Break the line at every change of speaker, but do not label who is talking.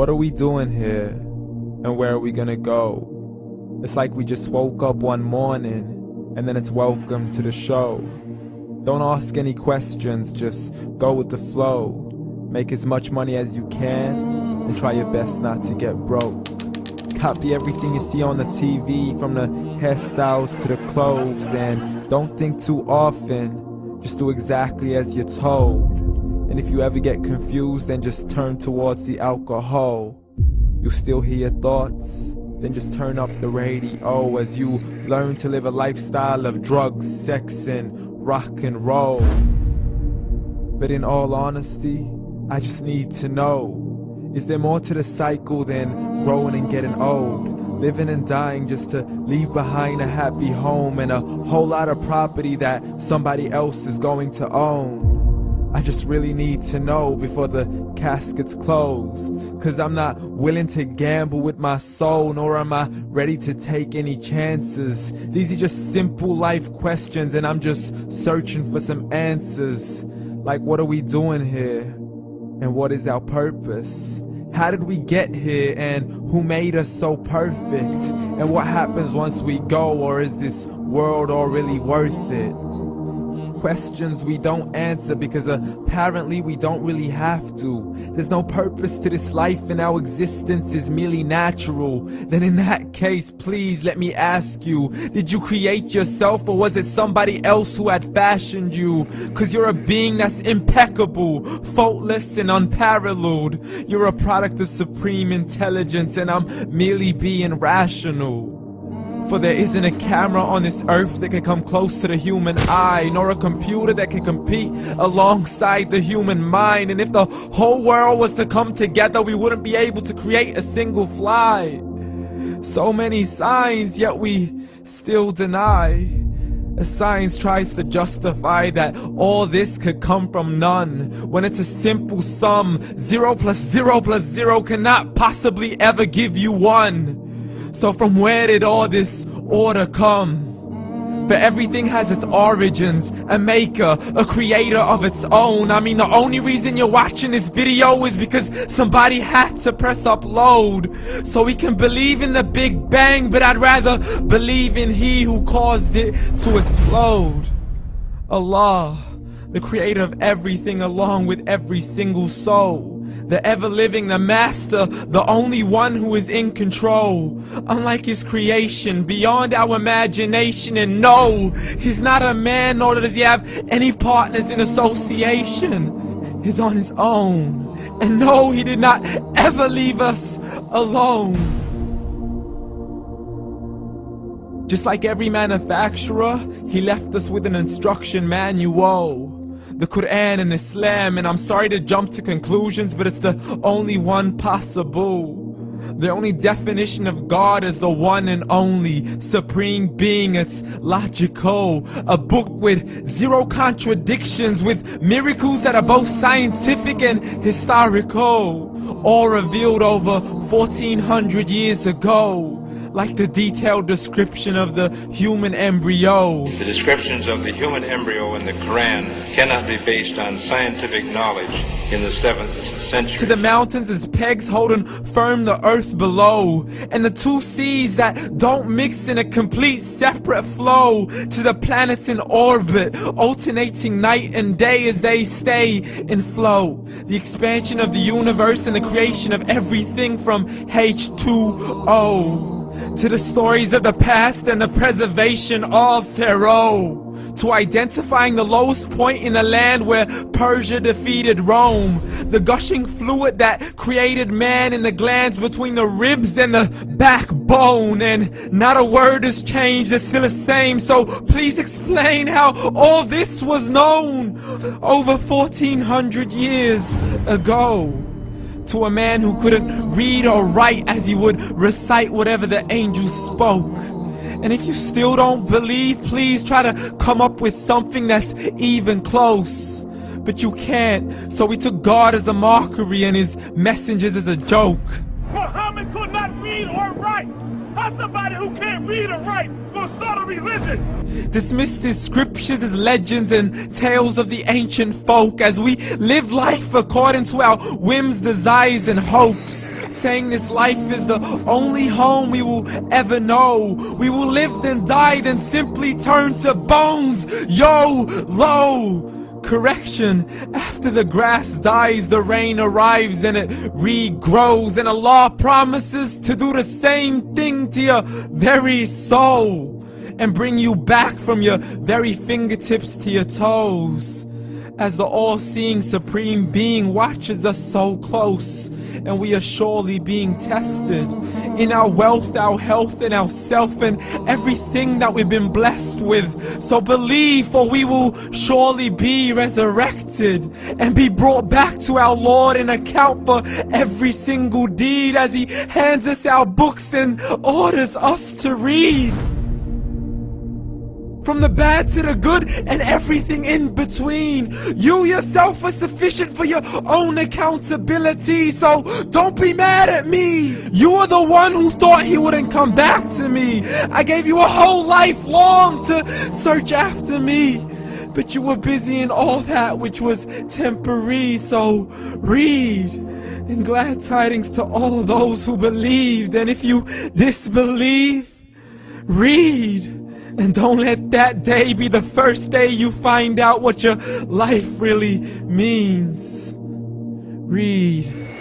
What are we doing here? And where are we gonna go? It's like we just woke up one morning and then it's welcome to the show. Don't ask any questions, just go with the flow. Make as much money as you can and try your best not to get broke. Copy everything you see on the TV, from the hairstyles to the clothes, and don't think too often, just do exactly as you're told. And if you ever get confused, then just turn towards the alcohol. You'll still hear your thoughts, then just turn up the radio as you learn to live a lifestyle of drugs, sex, and rock and roll. But in all honesty, I just need to know, is there more to the cycle than growing and getting old? Living and dying just to leave behind a happy home and a whole lot of property that somebody else is going to own. I just really need to know before the casket's closed, 'cause I'm not willing to gamble with my soul, nor am I ready to take any chances. These are just simple life questions and I'm just searching for some answers. Like, what are we doing here? And what is our purpose? How did we get here, and who made us so perfect? And what happens once we go, or is this world all really worth it? Questions we don't answer because apparently we don't really have to. There's no purpose to this life and our existence is merely natural. Then in that case, please let me ask you, did you create yourself, or was it somebody else who had fashioned you? 'Cause you're a being that's impeccable, faultless and unparalleled. You're a product of supreme intelligence and I'm merely being rational. For there isn't a camera on this earth that can come close to the human eye, nor a computer that can compete alongside the human mind. And if the whole world was to come together, we wouldn't be able to create a single fly. So many signs, yet we still deny. As science tries to justify that all this could come from none, when it's a simple sum. 0 plus 0 plus 0 cannot possibly ever give you 1. So from where did all this order come? But everything has its origins, a maker, a creator of its own. I mean, the only reason you're watching this video is because somebody had to press upload. So we can believe in the Big Bang, but I'd rather believe in He who caused it to explode. Allah, the creator of everything along with every single soul. The ever-living, the master, the only one who is in control. Unlike his creation, beyond our imagination. And no, he's not a man, nor does he have any partners in association. He's on his own. And no, he did not ever leave us alone. Just like every manufacturer, he left us with an instruction manual. The Quran and Islam, and I'm sorry to jump to conclusions, but it's the only one possible. The only definition of God is the one and only supreme being. It's logical, a book with 0 contradictions, with miracles that are both scientific and historical, all revealed over 1400 years ago. Like the detailed description of the human embryo.
The descriptions of the human embryo in the Quran cannot be based on scientific knowledge in the 7th century.
To the mountains as pegs holding firm the earth below, and the 2 seas that don't mix in a complete separate flow. To the planets in orbit, alternating night and day as they stay in flow. The expansion of the universe and the creation of everything from H2O. To the stories of the past and the preservation of Pharaoh. To identifying the lowest point in the land where Persia defeated Rome. The gushing fluid that created man in the glands between the ribs and the backbone. And not a word has changed, it's still the same. So please explain how all this was known over 1400 years ago. To a man who couldn't read or write, as he would recite whatever the angels spoke. And if you still don't believe, please try to come up with something that's even close. But you can't, so we took God as a mockery and his messengers as a joke.
Muhammad could not read or write. How's somebody who can't read or write gonna start a religion?
Dismissed his scriptures as legends and tales of the ancient folk, as we live life according to our whims, desires, and hopes. saying this life is the only home we will ever know. We will live then die, then simply turn to bones. YOLO! Correction, after the grass dies, the rain arrives and it regrows, and Allah promises to do the same thing to your very soul and bring you back from your very fingertips to your toes, as the all-seeing supreme being watches us so close, and we are surely being tested in our wealth, our health, and our self, and everything that we've been blessed with. So believe, for we will surely be resurrected and be brought back to our Lord and account for every single deed, as He hands us our books and orders us to read. From the bad to the good and everything in between. You yourself are sufficient for your own accountability, so don't be mad at me. You are the one who thought He wouldn't come back to me. I gave you a whole life long to search after me, but you were busy in all that which was temporary. So read, and glad tidings to all those who believed. And if you disbelieve, read. And don't let that day be the first day you find out what your life really means. Read.